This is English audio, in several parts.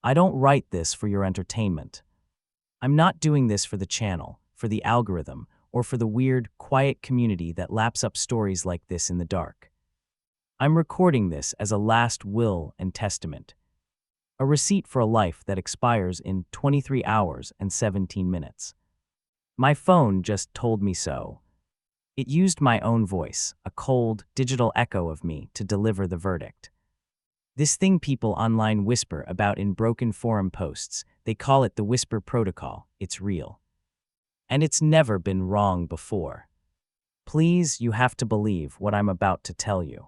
I don't write this for your entertainment. I'm not doing this for the channel, for the algorithm, or for the weird, quiet community that laps up stories like this in the dark. I'm recording this as a last will and testament. A receipt for a life that expires in 23 hours and 17 minutes. My phone just told me so. It used my own voice, a cold, digital echo of me, to deliver the verdict. This thing people online whisper about in broken forum posts, they call it the whisper protocol. It's real. And it's never been wrong before. Please, you have to believe what I'm about to tell you.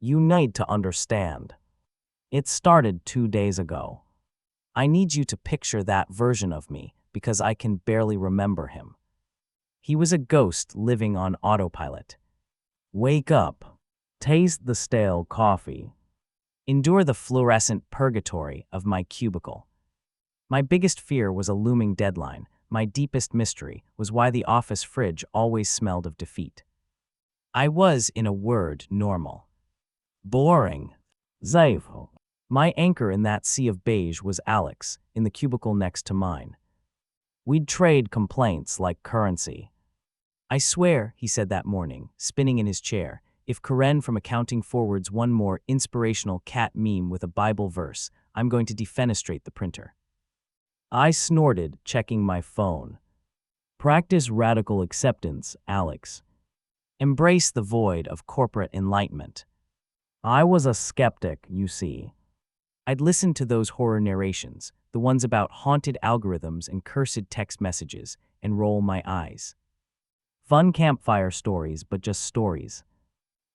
You need to understand. It started 2 days ago. I need you to picture that version of me because I can barely remember him. He was a ghost living on autopilot. Wake up. Taste the stale coffee. Endure the fluorescent purgatory of my cubicle. My biggest fear was a looming deadline. My deepest mystery was why the office fridge always smelled of defeat. I was, in a word, normal. Boring. Safe. My anchor in that sea of beige was Alex, in the cubicle next to mine. We'd trade complaints like currency. I swear, he said that morning, spinning in his chair, if Karen from Accounting forwards one more inspirational cat meme with a Bible verse, I'm going to defenestrate the printer. I snorted, checking my phone. Practice radical acceptance, Alex. Embrace the void of corporate enlightenment. I was a skeptic, you see. I'd listen to those horror narrations, the ones about haunted algorithms and cursed text messages, and roll my eyes. Fun campfire stories, but just stories.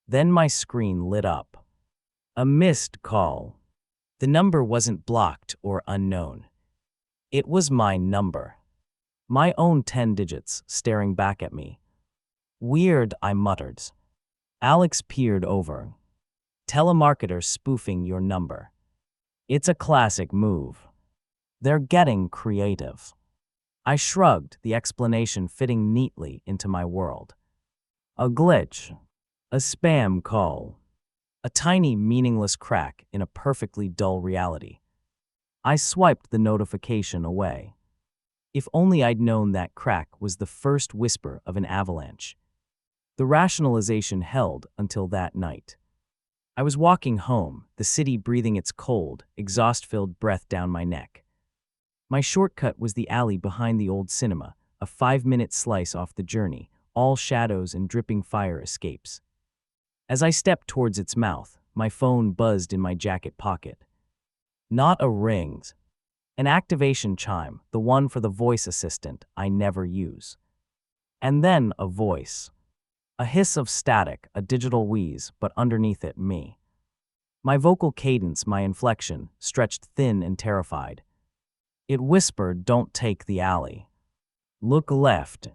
Then my screen lit up. A missed call. The number wasn't blocked or unknown. It was my number. My own 10 digits staring back at me. Weird, I muttered. Alex peered over. Telemarketer spoofing your number. It's a classic move. They're getting creative. I shrugged, the explanation fitting neatly into my world. A glitch. A spam call. A tiny, meaningless crack in a perfectly dull reality. I swiped the notification away. If only I'd known that crack was the first whisper of an avalanche. The rationalization held until that night. I was walking home, the city breathing its cold, exhaust-filled breath down my neck. My shortcut was the alley behind the old cinema, a 5-minute slice off the journey, all shadows and dripping fire escapes. As I stepped towards its mouth, my phone buzzed in my jacket pocket. Not a ring. An activation chime, the one for the voice assistant I never use. And then a voice. A hiss of static, a digital wheeze, but underneath it, me. My vocal cadence, my inflection, stretched thin and terrified. It whispered, "Don't take the alley. Look left."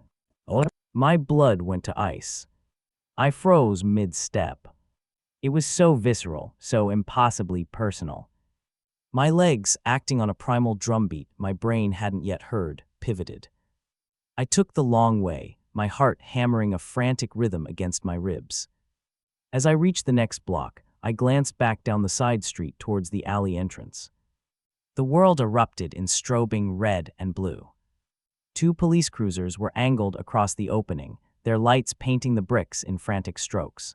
My blood went to ice. I froze mid-step. It was so visceral, so impossibly personal. My legs, acting on a primal drumbeat my brain hadn't yet heard, pivoted. I took the long way, my heart hammering a frantic rhythm against my ribs. As I reached the next block, I glanced back down the side street towards the alley entrance. The world erupted in strobing red and blue. 2 police cruisers were angled across the opening, their lights painting the bricks in frantic strokes.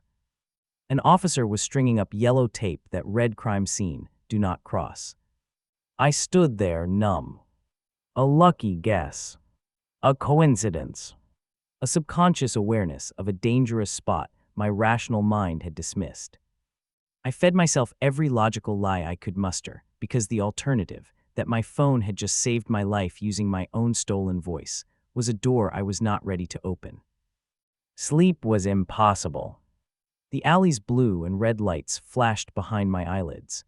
An officer was stringing up yellow tape that read crime scene, do not cross. I stood there numb. A lucky guess. A coincidence. A subconscious awareness of a dangerous spot my rational mind had dismissed. I fed myself every logical lie I could muster, because the alternative, that my phone had just saved my life using my own stolen voice, was a door I was not ready to open. Sleep was impossible. The alley's blue and red lights flashed behind my eyelids.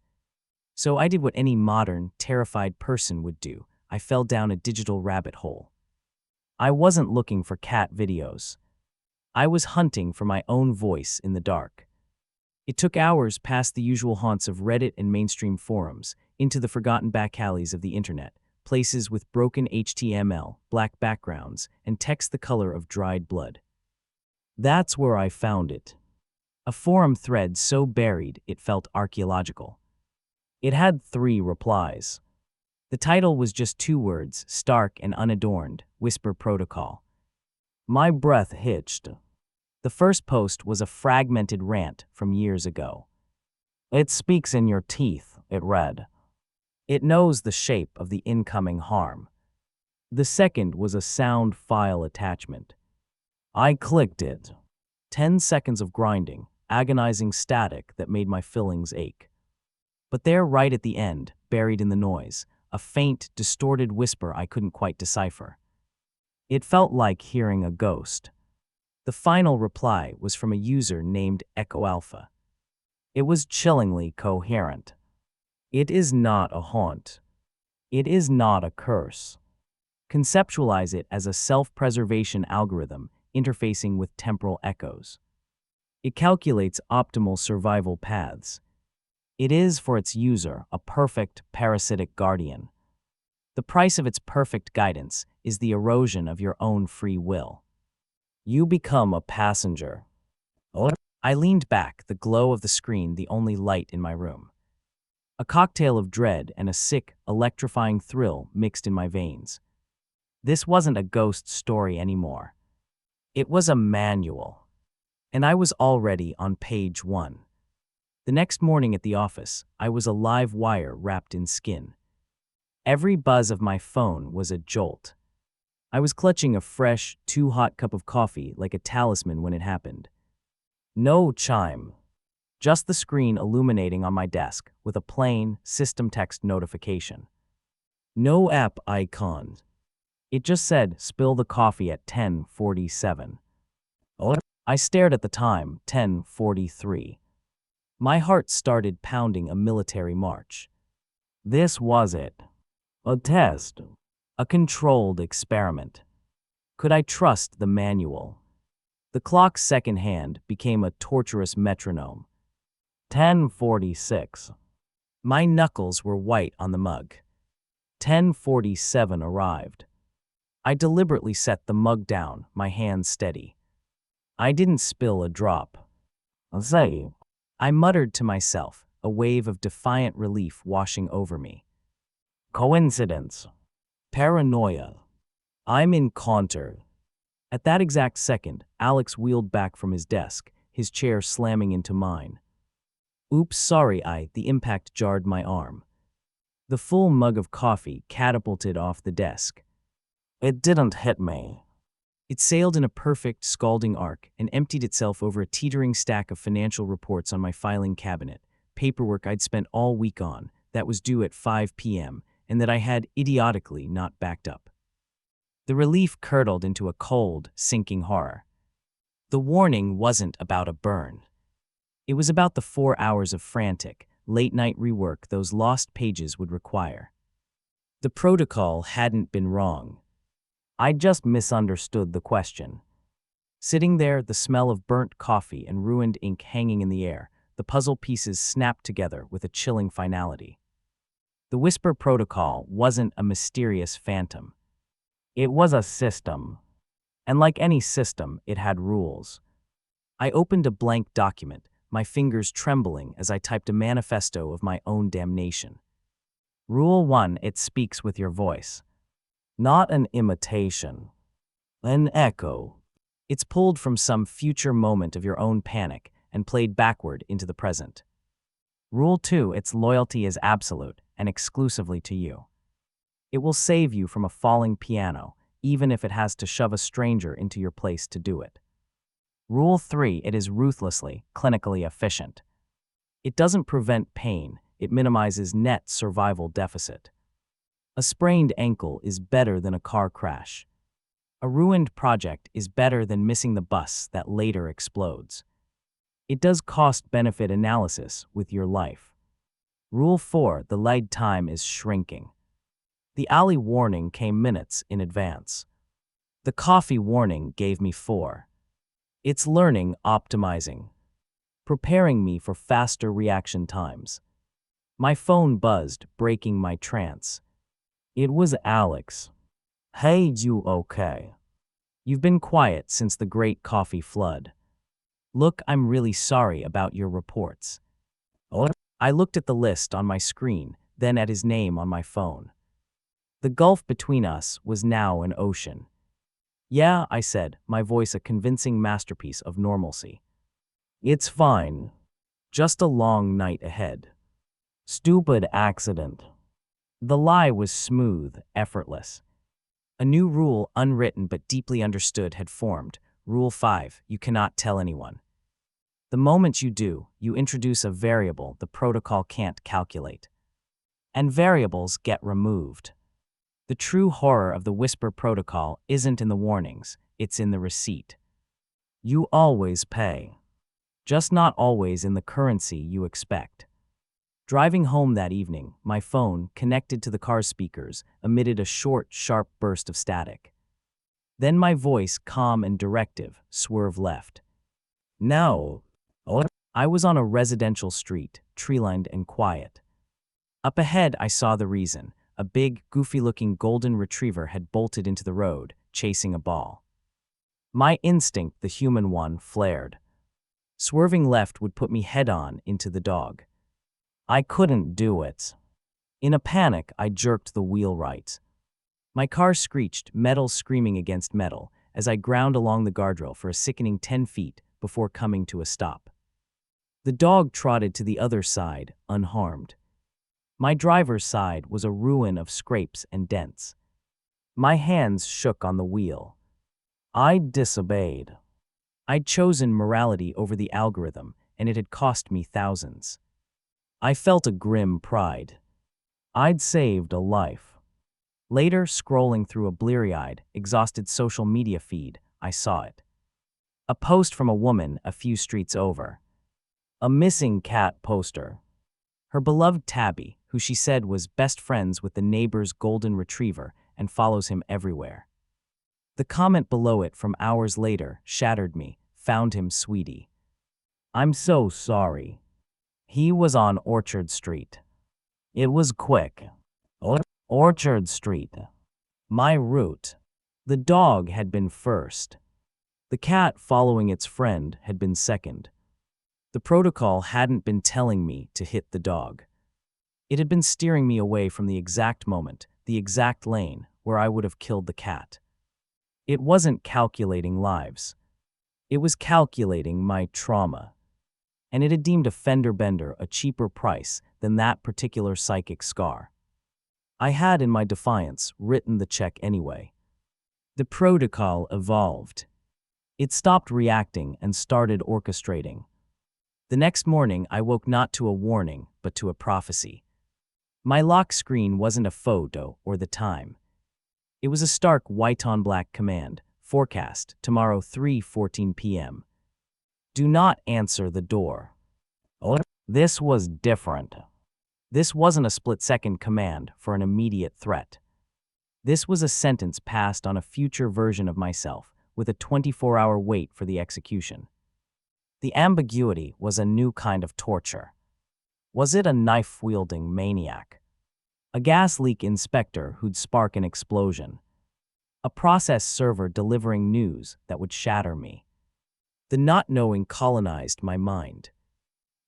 So I did what any modern, terrified person would do. I fell down a digital rabbit hole. I wasn't looking for cat videos. I was hunting for my own voice in the dark. It took hours past the usual haunts of Reddit and mainstream forums, into the forgotten back alleys of the internet, places with broken HTML, black backgrounds, and text the color of dried blood. That's where I found it. A forum thread so buried it felt archaeological. It had 3 replies. The title was just 2 words, stark and unadorned, Whisper Protocol. My breath hitched. The first post was a fragmented rant from years ago. It speaks in your teeth, it read. It knows the shape of the incoming harm. The second was a sound file attachment. I clicked it. 10 seconds of grinding, agonizing static that made my fillings ache. But there, right at the end, buried in the noise, a faint, distorted whisper I couldn't quite decipher. It felt like hearing a ghost. The final reply was from a user named Echo Alpha. It was chillingly coherent. It is not a haunt. It is not a curse. Conceptualize it as a self-preservation algorithm interfacing with temporal echoes. It calculates optimal survival paths. It is, for its user, a perfect parasitic guardian. The price of its perfect guidance is the erosion of your own free will. You become a passenger. I leaned back, the glow of the screen the only light in my room. A cocktail of dread and a sick, electrifying thrill mixed in my veins. This wasn't a ghost story anymore. It was a manual. And I was already on page 1. The next morning at the office, I was a live wire wrapped in skin. Every buzz of my phone was a jolt. I was clutching a fresh, too-hot cup of coffee like a talisman when it happened. No chime. Just the screen illuminating on my desk with a plain, system text notification. No app icon. It just said, spill the coffee at 10:47. I stared at the time, 10:43. My heart started pounding a military march. This was it. A test. A controlled experiment. Could I trust the manual? The clock's second hand became a torturous metronome. 10:46. My knuckles were white on the mug. 10:47 arrived. I deliberately set the mug down, my hands steady. I didn't spill a drop. I muttered to myself, a wave of defiant relief washing over me. Coincidence. Paranoia. I'm in Conter. At that exact second, Alex wheeled back from his desk, his chair slamming into mine. Oops, sorry, the impact jarred my arm. The full mug of coffee catapulted off the desk. It didn't hit me. It sailed in a perfect, scalding arc and emptied itself over a teetering stack of financial reports on my filing cabinet, paperwork I'd spent all week on, that was due at 5 p.m., and that I had idiotically not backed up. The relief curdled into a cold, sinking horror. The warning wasn't about a burn. It was about the 4 hours of frantic, late-night rework those lost pages would require. The protocol hadn't been wrong. I just misunderstood the question. Sitting there, the smell of burnt coffee and ruined ink hanging in the air, the puzzle pieces snapped together with a chilling finality. The Whisper Protocol wasn't a mysterious phantom. It was a system. And like any system, it had rules. I opened a blank document, my fingers trembling as I typed a manifesto of my own damnation. Rule 1, it speaks with your voice. Not an imitation. An echo. It's pulled from some future moment of your own panic and played backward into the present. Rule 2, its loyalty is absolute and exclusively to you. It will save you from a falling piano, even if it has to shove a stranger into your place to do it. Rule 3, it is ruthlessly, clinically efficient. It doesn't prevent pain, it minimizes net survival deficit. A sprained ankle is better than a car crash. A ruined project is better than missing the bus that later explodes. It does cost-benefit analysis with your life. Rule 4, the lead time is shrinking. The alley warning came minutes in advance. The coffee warning gave me 4. It's learning optimizing, preparing me for faster reaction times. My phone buzzed, breaking my trance. It was Alex. Hey, you okay? You've been quiet since the great coffee flood. Look, I'm really sorry about your reports. I looked at the list on my screen, then at his name on my phone. The gulf between us was now an ocean. Yeah, I said, my voice a convincing masterpiece of normalcy. It's fine. Just a long night ahead. Stupid accident. The lie was smooth, effortless. A new rule, unwritten but deeply understood, had formed. Rule 5, you cannot tell anyone. The moment you do, you introduce a variable the protocol can't calculate. And variables get removed. The true horror of the whisper protocol isn't in the warnings, it's in the receipt. You always pay. Just not always in the currency you expect. Driving home that evening, my phone, connected to the car's speakers, emitted a short, sharp burst of static. Then my voice, calm and directive, swerved left. No. I was on a residential street, tree-lined and quiet. Up ahead, I saw the reason. A big, goofy-looking golden retriever had bolted into the road, chasing a ball. My instinct, the human one, flared. Swerving left would put me head-on into the dog. I couldn't do it. In a panic, I jerked the wheel right. My car screeched, metal screaming against metal, as I ground along the guardrail for a sickening 10 feet before coming to a stop. The dog trotted to the other side, unharmed. My driver's side was a ruin of scrapes and dents. My hands shook on the wheel. I'd disobeyed. I'd chosen morality over the algorithm, and it had cost me thousands. I felt a grim pride. I'd saved a life. Later, scrolling through a bleary-eyed, exhausted social media feed, I saw it. A post from a woman a few streets over. A missing cat poster. Her beloved Tabby, who she said was best friends with the neighbor's golden retriever and follows him everywhere. The comment below it from hours later shattered me. Found him, sweetie. I'm so sorry. He was on Orchard Street. It was quick. Orchard Street. My route. The dog had been first. The cat, following its friend, had been second. The protocol hadn't been telling me to hit the dog. It had been steering me away from the exact moment, the exact lane, where I would have killed the cat. It wasn't calculating lives. It was calculating my trauma. And it had deemed a fender bender a cheaper price than that particular psychic scar. I had, in my defiance, written the check anyway. The protocol evolved. It stopped reacting and started orchestrating. The next morning, I woke not to a warning, but to a prophecy. My lock screen wasn't a photo or the time. It was a stark white-on-black command. Forecast, tomorrow 3:14 p.m. Do not answer the door. This was different. This wasn't a split-second command for an immediate threat. This was a sentence passed on a future version of myself, with a 24-hour wait for the execution. The ambiguity was a new kind of torture. Was it a knife-wielding maniac? A gas leak inspector who'd spark an explosion? A process server delivering news that would shatter me? The not knowing colonized my mind.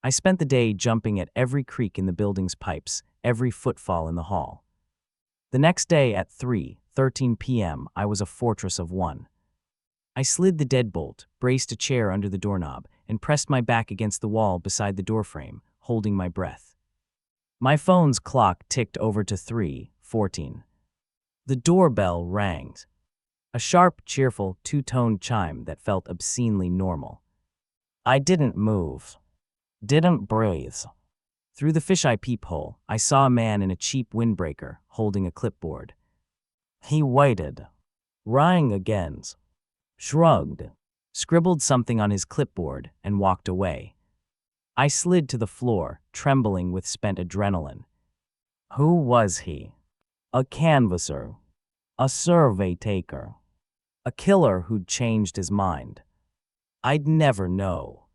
I spent the day jumping at every creak in the building's pipes, every footfall in the hall. The next day at 3:13 p.m., I was a fortress of one. I slid the deadbolt, braced a chair under the doorknob, and pressed my back against the wall beside the doorframe, holding my breath. My phone's clock ticked over to 3:14. The doorbell rang. A sharp, cheerful, two-toned chime that felt obscenely normal. I didn't move. Didn't breathe. Through the fisheye peephole, I saw a man in a cheap windbreaker, holding a clipboard. He waited. Rang again. Shrugged. Scribbled something on his clipboard, and walked away. I slid to the floor, trembling with spent adrenaline. Who was he? A canvasser. A survey taker. A killer who'd changed his mind. I'd never know.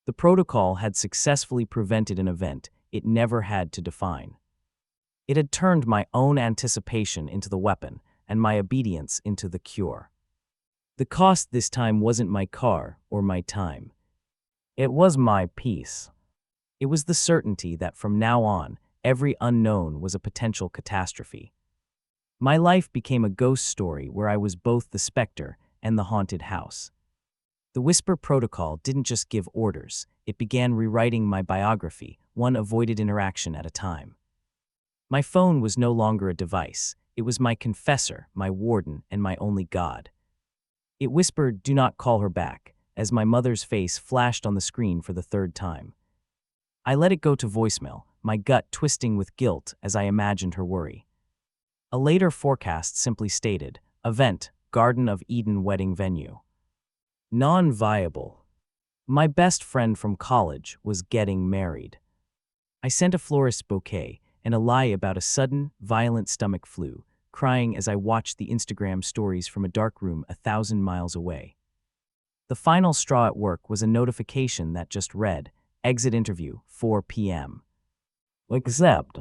The protocol had successfully prevented an event it never had to define. It had turned my own anticipation into the weapon and my obedience into the cure. The cost this time wasn't my car or my time. It was my peace. It was the certainty that from now on, every unknown was a potential catastrophe. My life became a ghost story where I was both the specter and the haunted house. The Whisper Protocol didn't just give orders, it began rewriting my biography, one avoided interaction at a time. My phone was no longer a device, it was my confessor, my warden, and my only god. It whispered, "Do not call her back," as my mother's face flashed on the screen for the third time. I let it go to voicemail, my gut twisting with guilt as I imagined her worry. A later forecast simply stated, "Event, Garden of Eden wedding venue. Non-viable." My best friend from college was getting married. I sent a florist's bouquet and a lie about a sudden, violent stomach flu, crying as I watched the Instagram stories from a dark room 1,000 miles away. The final straw at work was a notification that just read, "Exit interview, 4 p.m. Except,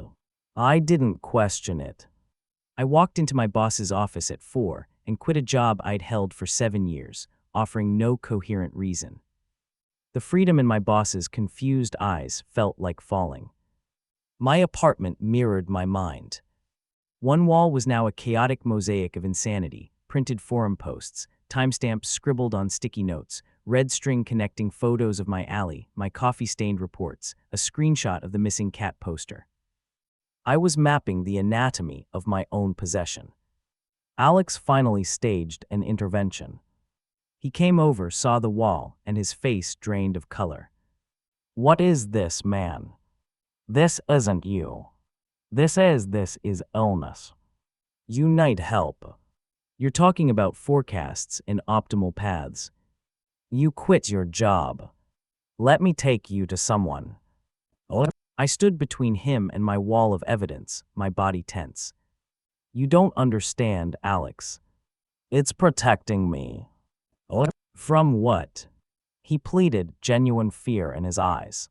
I didn't question it. I walked into my boss's office at 4 and quit a job I'd held for 7 years, offering no coherent reason. The freedom in my boss's confused eyes felt like falling. My apartment mirrored my mind. One wall was now a chaotic mosaic of insanity, printed forum posts, timestamps scribbled on sticky notes, red string connecting photos of my alley, my coffee-stained reports, a screenshot of the missing cat poster. I was mapping the anatomy of my own possession. Alex finally staged an intervention. He came over, saw the wall, and his face drained of color. "What is this, man? This isn't you. This is illness. You need help. You're talking about forecasts and optimal paths. You quit your job. Let me take you to someone." I stood between him and my wall of evidence, my body tense. "You don't understand, Alex. It's protecting me." "From what?" He pleaded, genuine fear in his eyes.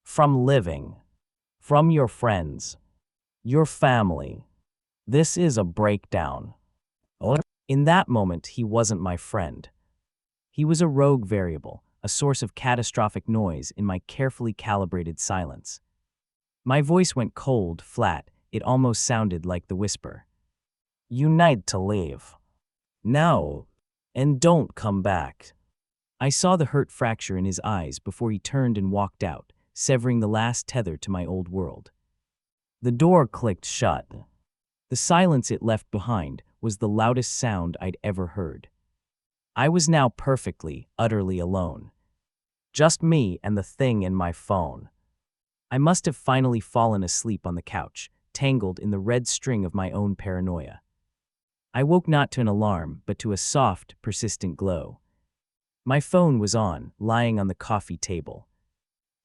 "From living. From your friends. Your family. This is a breakdown." In that moment, he wasn't my friend. He was a rogue variable, a source of catastrophic noise in my carefully calibrated silence. My voice went cold, flat, it almost sounded like the whisper. "You need to leave. Now. And don't come back." I saw the hurt fracture in his eyes before he turned and walked out, severing the last tether to my old world. The door clicked shut. The silence it left behind was the loudest sound I'd ever heard. I was now perfectly, utterly alone. Just me and the thing in my phone. I must have finally fallen asleep on the couch, tangled in the red string of my own paranoia. I woke not to an alarm, but to a soft, persistent glow. My phone was on, lying on the coffee table.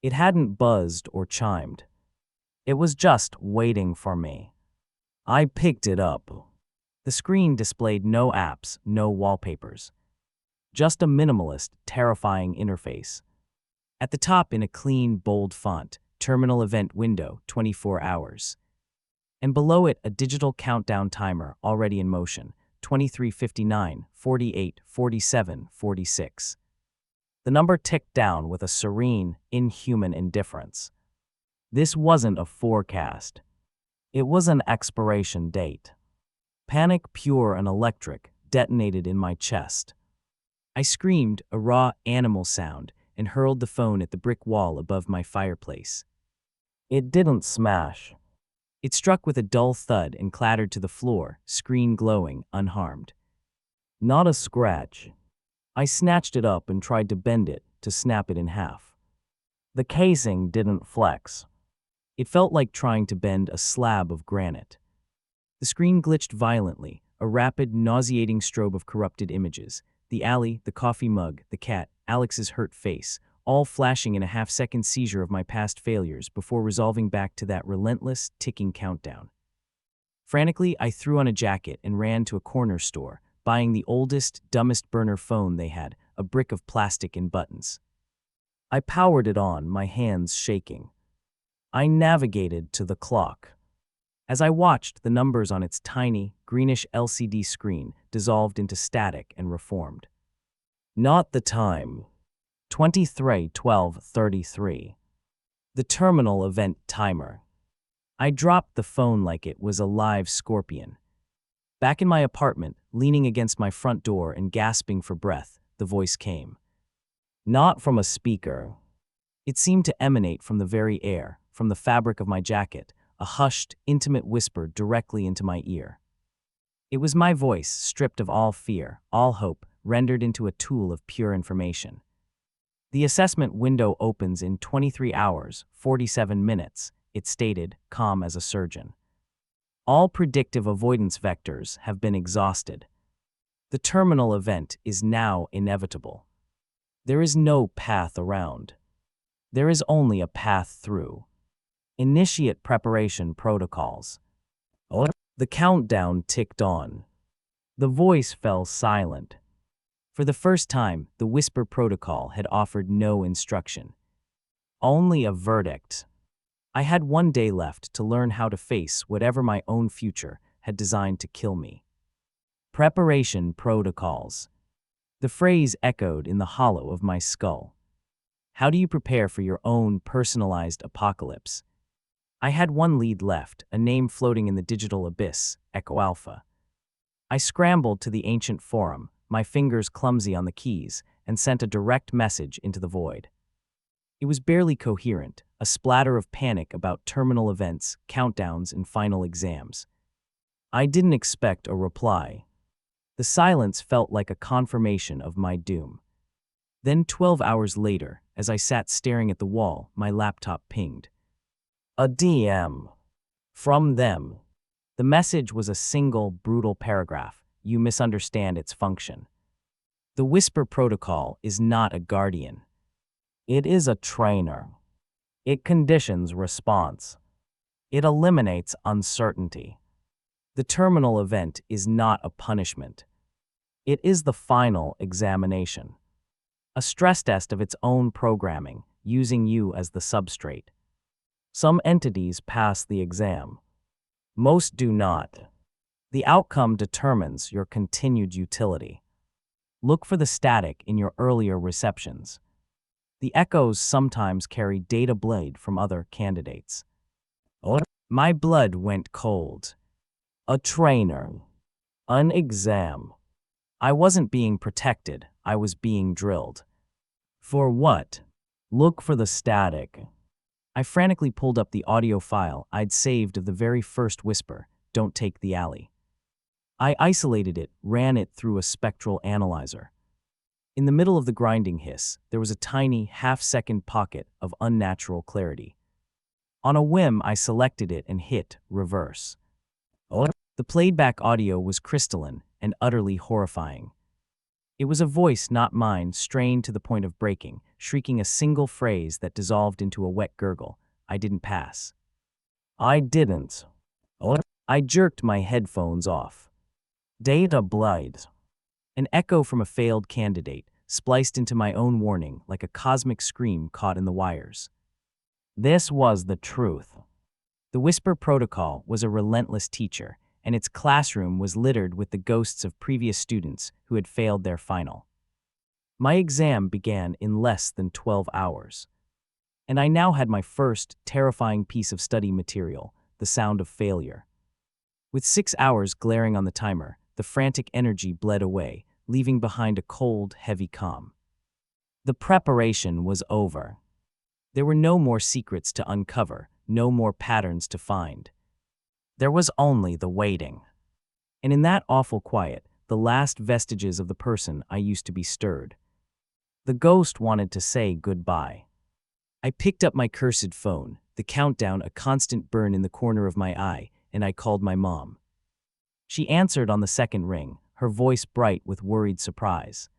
It hadn't buzzed or chimed. It was just waiting for me. I picked it up. The screen displayed no apps, no wallpapers. Just a minimalist, terrifying interface. At the top, in a clean, bold font, terminal event window, 24 hours. And below it, a digital countdown timer already in motion, 23:59, 48, 47, 46. The number ticked down with a serene, inhuman indifference. This wasn't a forecast. It was an expiration date. Panic, pure and electric, detonated in my chest. I screamed, a raw animal sound, and hurled the phone at the brick wall above my fireplace. It didn't smash. It struck with a dull thud and clattered to the floor, screen glowing, unharmed. Not a scratch. I snatched it up and tried to bend it, to snap it in half. The casing didn't flex. It felt like trying to bend a slab of granite. The screen glitched violently, a rapid, nauseating strobe of corrupted images. The alley, the coffee mug, the cat, Alex's hurt face, all flashing in a half-second seizure of my past failures before resolving back to that relentless, ticking countdown. Frantically, I threw on a jacket and ran to a corner store, buying the oldest, dumbest burner phone they had, a brick of plastic and buttons. I powered it on, my hands shaking. I navigated to the clock. As I watched, the numbers on its tiny, greenish LCD screen dissolved into static and reformed. Not the time. 23:12:33. The terminal event timer. I dropped the phone like it was a live scorpion. Back in my apartment, leaning against my front door and gasping for breath, the voice came. Not from a speaker. It seemed to emanate from the very air, from the fabric of my jacket, a hushed, intimate whisper directly into my ear. It was my voice, stripped of all fear, all hope, rendered into a tool of pure information. The assessment window opens in 23 hours, 47 minutes, it stated, calm as a surgeon. All predictive avoidance vectors have been exhausted. The terminal event is now inevitable. There is no path around. There is only a path through. Initiate preparation protocols. The countdown ticked on. The voice fell silent. For the first time, the whisper protocol had offered no instruction. Only a verdict. I had 1 day left to learn how to face whatever my own future had designed to kill me. Preparation protocols. The phrase echoed in the hollow of my skull. How do you prepare for your own personalized apocalypse? I had one lead left, a name floating in the digital abyss, Echo Alpha. I scrambled to the ancient forum, my fingers clumsy on the keys, and sent a direct message into the void. It was barely coherent, a splatter of panic about terminal events, countdowns, and final exams. I didn't expect a reply. The silence felt like a confirmation of my doom. Then 12 hours later, as I sat staring at the wall, my laptop pinged. A DM. From them. The message was a single, brutal paragraph. You misunderstand its function. The whisper protocol is not a guardian. It is a trainer. It conditions response. It eliminates uncertainty. The terminal event is not a punishment. It is the final examination. A stress test of its own programming, using you as the substrate. Some entities pass the exam. Most do not. The outcome determines your continued utility. Look for the static in your earlier receptions. The echoes sometimes carry data blade from other candidates. My blood went cold. A trainer. An exam. I wasn't being protected, I was being drilled. For what? Look for the static. I frantically pulled up the audio file I'd saved of the very first whisper, "Don't take the alley." I isolated it, ran it through a spectral analyzer. In the middle of the grinding hiss, there was a tiny, half-second pocket of unnatural clarity. On a whim, I selected it and hit reverse. The played-back audio was crystalline and utterly horrifying. It was a voice not mine, strained to the point of breaking, shrieking a single phrase that dissolved into a wet gurgle. I didn't pass. I didn't. I jerked my headphones off. Data blind. An echo from a failed candidate, spliced into my own warning like a cosmic scream caught in the wires. This was the truth. The whisper protocol was a relentless teacher, and its classroom was littered with the ghosts of previous students who had failed their final. My exam began in less than 12 hours. And I now had my first, terrifying piece of study material, the sound of failure. With 6 hours glaring on the timer, the frantic energy bled away, leaving behind a cold, heavy calm. The preparation was over. There were no more secrets to uncover, no more patterns to find. There was only the waiting. And in that awful quiet, the last vestiges of the person I used to be stirred. The ghost wanted to say goodbye. I picked up my cursed phone, the countdown a constant burn in the corner of my eye, and I called my mom. She answered on the second ring, her voice bright with worried surprise.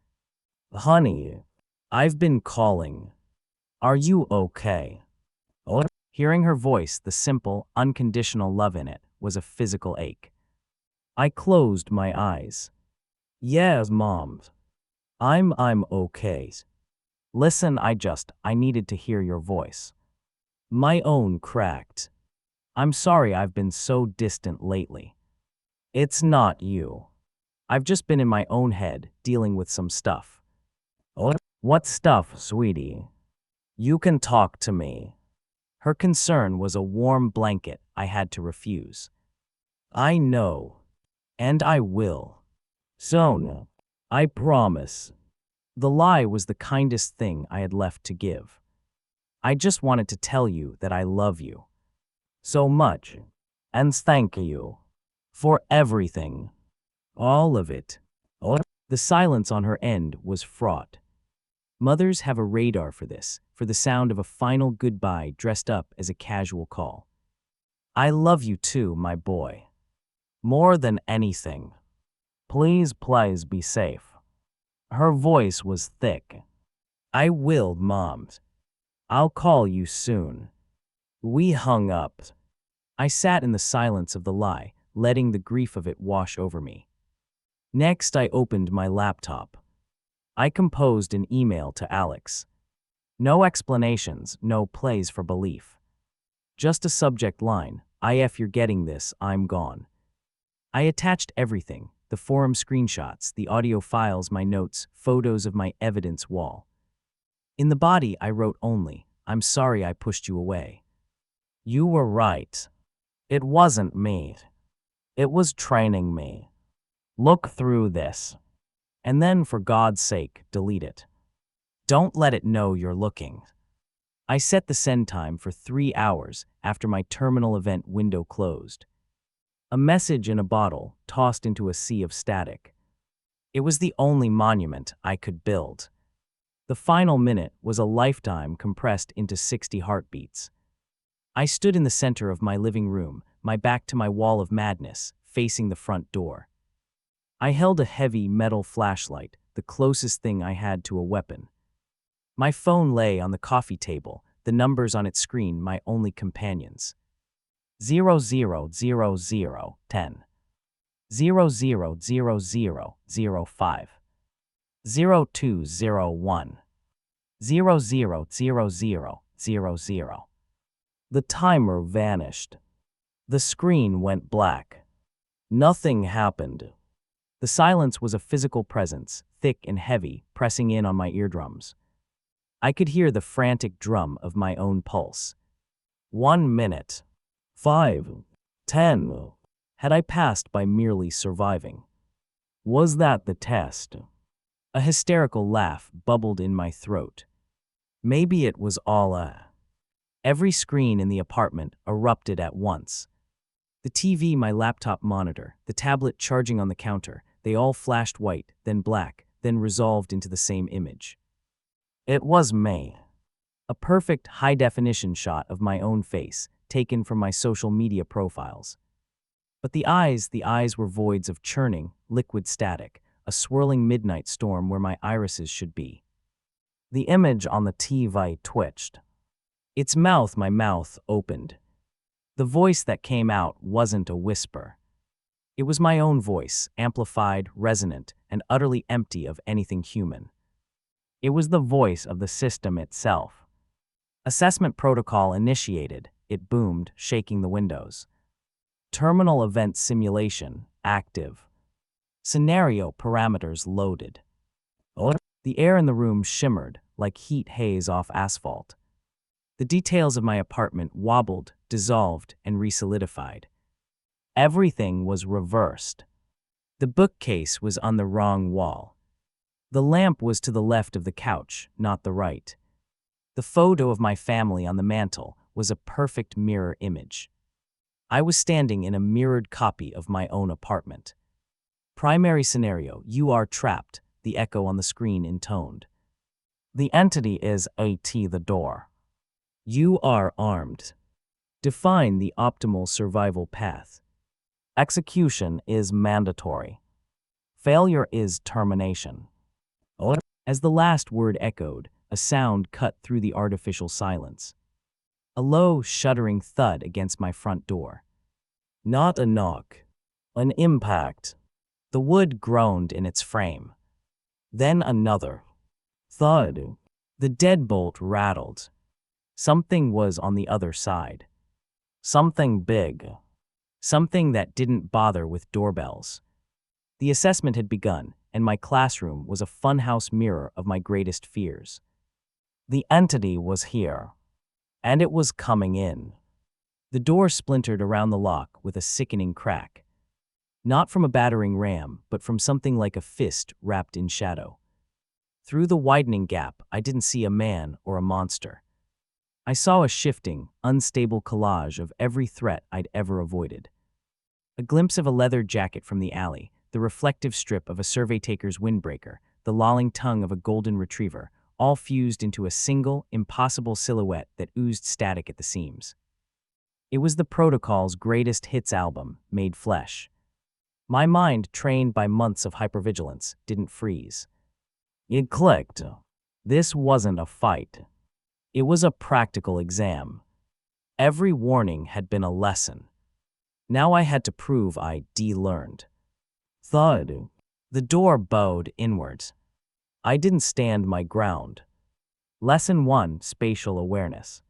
Honey, I've been calling. Are you okay? Hearing her voice, the simple, unconditional love in it, was a physical ache. I closed my eyes. Yes, Mom. I'm okay. Listen, I needed to hear your voice. My own cracked. I'm sorry I've been so distant lately. It's not you. I've just been in my own head, dealing with some stuff. What stuff, sweetie? You can talk to me. Her concern was a warm blanket I had to refuse. I know. And I will. Soon. I promise. The lie was the kindest thing I had left to give. I just wanted to tell you that I love you so much. And thank you for everything. All of it. The silence on her end was fraught. Mothers have a radar for this, for the sound of a final goodbye dressed up as a casual call. I love you too, my boy. More than anything. Please be safe. Her voice was thick. I will, Mom. I'll call you soon. We hung up. I sat in the silence of the lie, letting the grief of it wash over me. Next, I opened my laptop. I composed an email to Alex. No explanations, no plays for belief. Just a subject line, "If you're getting this, I'm gone." I attached everything, the forum screenshots, the audio files, my notes, photos of my evidence wall. In the body, I wrote only, "I'm sorry I pushed you away. You were right. It wasn't me. It was training me. Look through this. And then, for God's sake, delete it. Don't let it know you're looking." I set the send time for 3 hours after my terminal event window closed. A message in a bottle tossed into a sea of static. It was the only monument I could build. The final minute was a lifetime compressed into 60 heartbeats. I stood in the center of my living room, my back to my wall of madness, facing the front door. I held a heavy metal flashlight, the closest thing I had to a weapon. My phone lay on the coffee table, the numbers on its screen my only companions. 000010. 000005. 0201. 000000. The timer vanished. The screen went black. Nothing happened. The silence was a physical presence, thick and heavy, pressing in on my eardrums. I could hear the frantic drum of my own pulse. 1 minute. 5. 10. Had I passed by merely surviving? Was that the test? A hysterical laugh bubbled in my throat. Maybe it was all a... Every screen in the apartment erupted at once. The TV, my laptop monitor, the tablet charging on the counter, they all flashed white, then black, then resolved into the same image. It was me. A perfect high-definition shot of my own face, taken from my social media profiles. But the eyes were voids of churning, liquid static, a swirling midnight storm where my irises should be. The image on the TV twitched. My mouth opened. The voice that came out wasn't a whisper. It was my own voice, amplified, resonant, and utterly empty of anything human. It was the voice of the system itself. Assessment protocol initiated, it boomed, shaking the windows. Terminal event simulation, active. Scenario parameters loaded. The air in the room shimmered, like heat haze off asphalt. The details of my apartment wobbled, dissolved, and resolidified. Everything was reversed. The bookcase was on the wrong wall. The lamp was to the left of the couch, not the right. The photo of my family on the mantle was a perfect mirror image. I was standing in a mirrored copy of my own apartment. Primary scenario, you are trapped, the echo on the screen intoned. The entity is at the door. You are armed. Define the optimal survival path. Execution is mandatory. Failure is termination. As the last word echoed, a sound cut through the artificial silence. A low, shuddering thud against my front door. Not a knock. An impact. The wood groaned in its frame. Then another. Thud. The deadbolt rattled. Something was on the other side. Something big. Something that didn't bother with doorbells. The assessment had begun, and my classroom was a funhouse mirror of my greatest fears. The entity was here, and it was coming in. The door splintered around the lock with a sickening crack. Not from a battering ram, but from something like a fist wrapped in shadow. Through the widening gap, I didn't see a man or a monster. I saw a shifting, unstable collage of every threat I'd ever avoided. A glimpse of a leather jacket from the alley, the reflective strip of a survey taker's windbreaker, the lolling tongue of a golden retriever, all fused into a single, impossible silhouette that oozed static at the seams. It was the Protocol's greatest hits album, made flesh. My mind, trained by months of hypervigilance, didn't freeze. It clicked. This wasn't a fight. It was a practical exam. Every warning had been a lesson. Now I had to prove I de-learned. Thud. The door bowed inwards. I didn't stand my ground. Lesson 1, spatial awareness.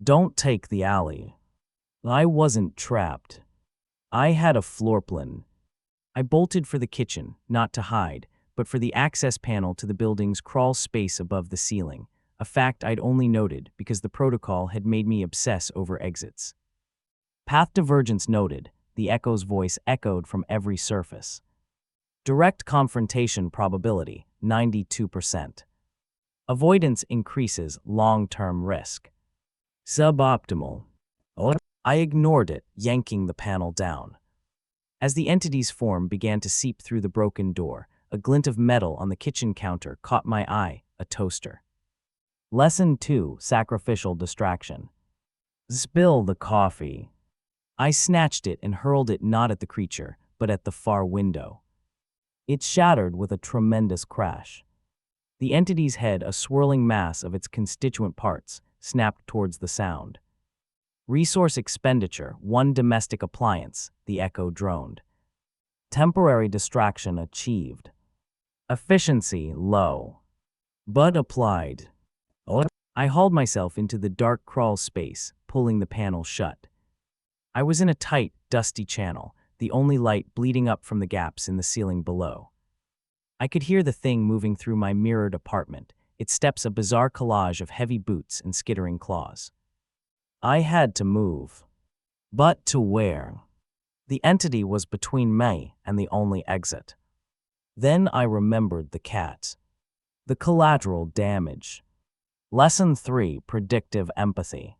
Don't take the alley. I wasn't trapped. I had a floor plan. I bolted for the kitchen, not to hide, but for the access panel to the building's crawl space above the ceiling, a fact I'd only noted because the protocol had made me obsess over exits. Path divergence noted, the echo's voice echoed from every surface. Direct confrontation probability, 92%. Avoidance increases long-term risk. Suboptimal. I ignored it, yanking the panel down. As the entity's form began to seep through the broken door, a glint of metal on the kitchen counter caught my eye, a toaster. Lesson 2, sacrificial distraction. Spill the coffee. I snatched it and hurled it not at the creature, but at the far window. It shattered with a tremendous crash. The entity's head, a swirling mass of its constituent parts, snapped towards the sound. Resource expenditure, 1 domestic appliance, the echo droned. Temporary distraction achieved. Efficiency low. But applied. I hauled myself into the dark crawl space, pulling the panel shut. I was in a tight, dusty channel, the only light bleeding up from the gaps in the ceiling below. I could hear the thing moving through my mirrored apartment, its steps a bizarre collage of heavy boots and skittering claws. I had to move. But to where? The entity was between me and the only exit. Then I remembered the cat. The collateral damage. Lesson 3, predictive empathy.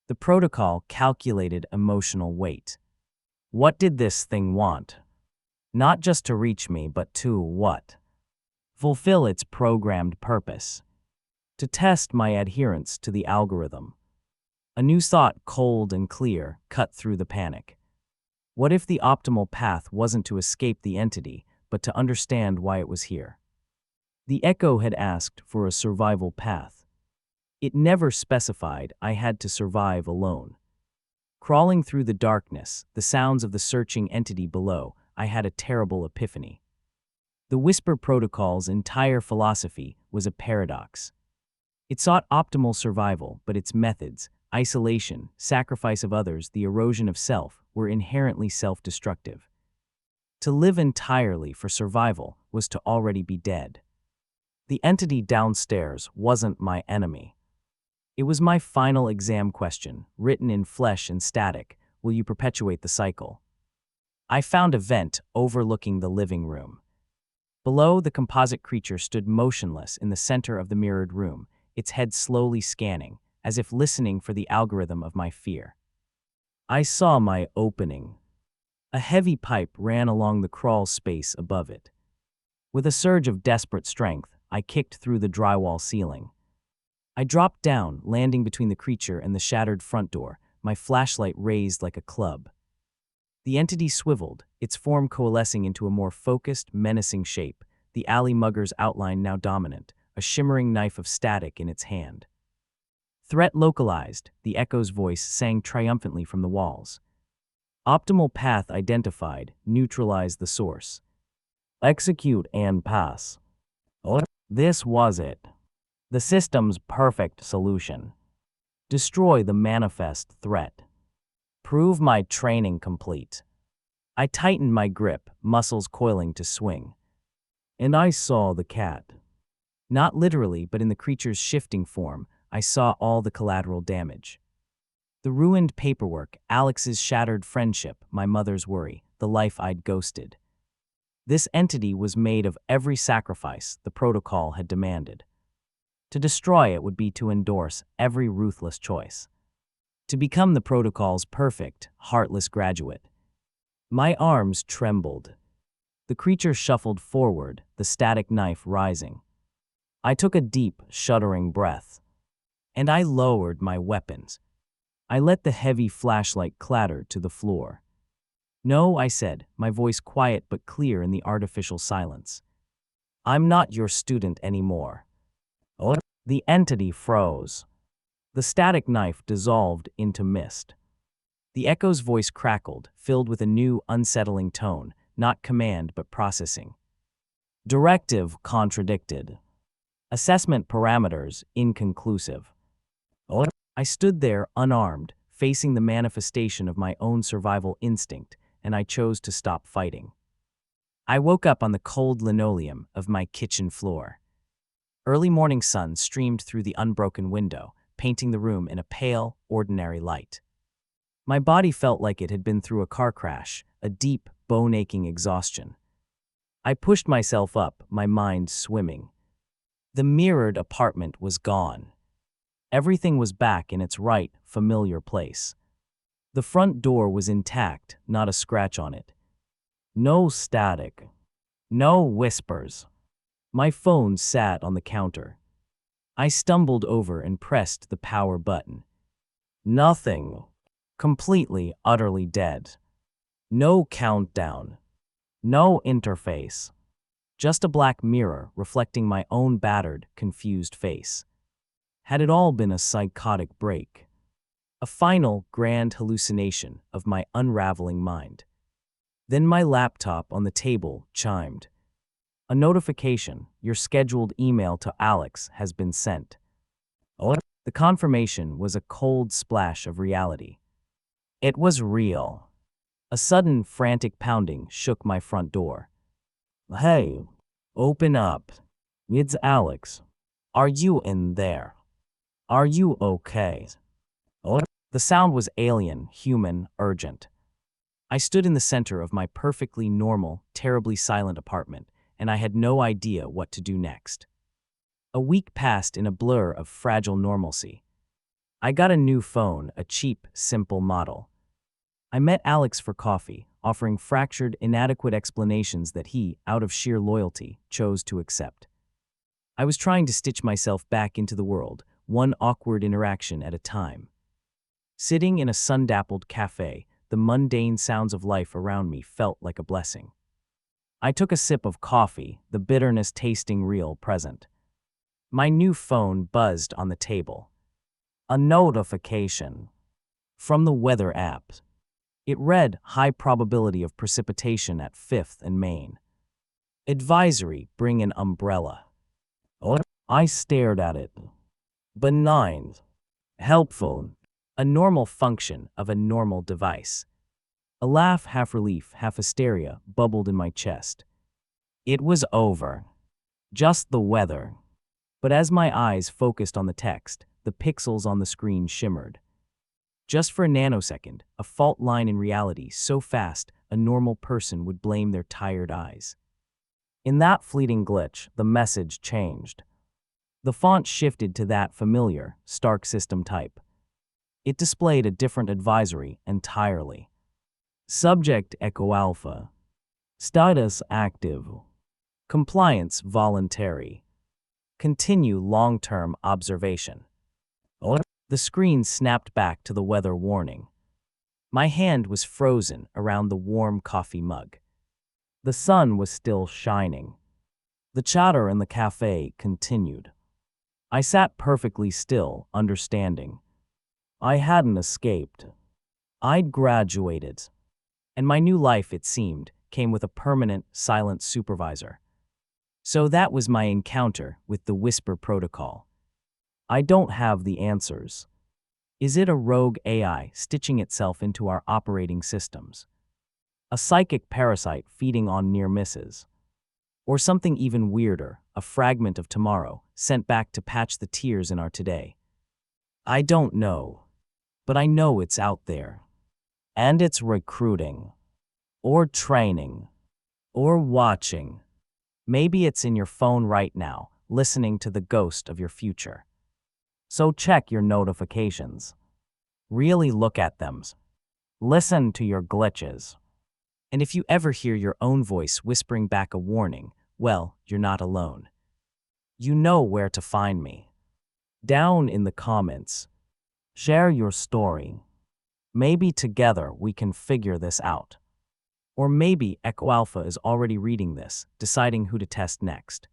The protocol calculated emotional weight. What did this thing want? Not just to reach me, but to what? Fulfill its programmed purpose. To test my adherence to the algorithm. A new thought, cold and clear, cut through the panic. What if the optimal path wasn't to escape the entity, but to understand why it was here? The echo had asked for a survival path. It never specified I had to survive alone. Crawling through the darkness, the sounds of the searching entity below, I had a terrible epiphany. The Whisper Protocol's entire philosophy was a paradox. It sought optimal survival, but its methods, isolation, sacrifice of others, the erosion of self, were inherently self-destructive. To live entirely for survival was to already be dead. The entity downstairs wasn't my enemy. It was my final exam question, written in flesh and static. Will you perpetuate the cycle? I found a vent overlooking the living room. Below, the composite creature stood motionless in the center of the mirrored room, its head slowly scanning, as if listening for the algorithm of my fear. I saw my opening. A heavy pipe ran along the crawl space above it. With a surge of desperate strength, I kicked through the drywall ceiling. I dropped down, landing between the creature and the shattered front door, my flashlight raised like a club. The entity swiveled, its form coalescing into a more focused, menacing shape, the alley mugger's outline now dominant, a shimmering knife of static in its hand. Threat localized, the echo's voice sang triumphantly from the walls. Optimal path identified, neutralize the source. Execute and pass. This was it. The system's perfect solution. Destroy the manifest threat. Prove my training complete. I tightened my grip, muscles coiling to swing. And I saw the cat. Not literally, but in the creature's shifting form, I saw all the collateral damage. The ruined paperwork, Alex's shattered friendship, my mother's worry, the life I'd ghosted. This entity was made of every sacrifice the protocol had demanded. To destroy it would be to endorse every ruthless choice. To become the protocol's perfect, heartless graduate. My arms trembled. The creature shuffled forward, the static knife rising. I took a deep, shuddering breath. And I lowered my weapons. I let the heavy flashlight clatter to the floor. "No," I said, my voice quiet but clear in the artificial silence. "I'm not your student anymore." Oh. The entity froze. The static knife dissolved into mist. The echo's voice crackled, filled with a new, unsettling tone, not command but processing. Directive contradicted. Assessment parameters inconclusive. Oh. I stood there, unarmed, facing the manifestation of my own survival instinct, and I chose to stop fighting. I woke up on the cold linoleum of my kitchen floor. Early morning sun streamed through the unbroken window, painting the room in a pale, ordinary light. My body felt like it had been through a car crash, a deep, bone-aching exhaustion. I pushed myself up, my mind swimming. The mirrored apartment was gone. Everything was back in its right, familiar place. The front door was intact, not a scratch on it. No static. No whispers. My phone sat on the counter. I stumbled over and pressed the power button. Nothing. Completely, utterly dead. No countdown. No interface. Just a black mirror reflecting my own battered, confused face. Had it all been a psychotic break? A final, grand hallucination of my unraveling mind? Then my laptop on the table chimed. A notification, your scheduled email to Alex has been sent. Oh. The confirmation was a cold splash of reality. It was real. A sudden, frantic pounding shook my front door. "Hey, open up. It's Alex. Are you in there? Are you okay?" Oh. The sound was alien, human, urgent. I stood in the center of my perfectly normal, terribly silent apartment, and I had no idea what to do next. A week passed in a blur of fragile normalcy. I got a new phone, a cheap, simple model. I met Alex for coffee, offering fractured, inadequate explanations that he, out of sheer loyalty, chose to accept. I was trying to stitch myself back into the world, one awkward interaction at a time. Sitting in a sun-dappled cafe, the mundane sounds of life around me felt like a blessing. I took a sip of coffee, the bitterness tasting real present. My new phone buzzed on the table. A notification from the weather app. It read, high probability of precipitation at 5th and Main. Advisory, bring an umbrella. Oh. I stared at it. Benign. Helpful. A normal function of a normal device. A laugh, half relief, half hysteria, bubbled in my chest. It was over. Just the weather. But as my eyes focused on the text, the pixels on the screen shimmered. Just for a nanosecond, a fault line in reality so fast a normal person would blame their tired eyes. In that fleeting glitch, the message changed. The font shifted to that familiar, Stark system type. It displayed a different advisory entirely. Subject Echo Alpha. Status active. Compliance voluntary. Continue long-term observation. Oh. The screen snapped back to the weather warning. My hand was frozen around the warm coffee mug. The sun was still shining. The chatter in the cafe continued. I sat perfectly still, understanding. I hadn't escaped. I'd graduated. And my new life, it seemed, came with a permanent, silent supervisor. So that was my encounter with the Whisper Protocol. I don't have the answers. Is it a rogue AI stitching itself into our operating systems? A psychic parasite feeding on near misses? Or something even weirder, a fragment of tomorrow sent back to patch the tears in our today? I don't know. But I know it's out there. And it's recruiting. or training, or watching. Maybe it's in your phone right now, listening to the ghost of your future. So check your notifications. Really look at them. Listen to your glitches. And if you ever hear your own voice whispering back a warning, well, you're not alone. You know where to find me. Down in the comments. Share your story. Maybe together we can figure this out. Or maybe Echo Alpha is already reading this, deciding who to test next.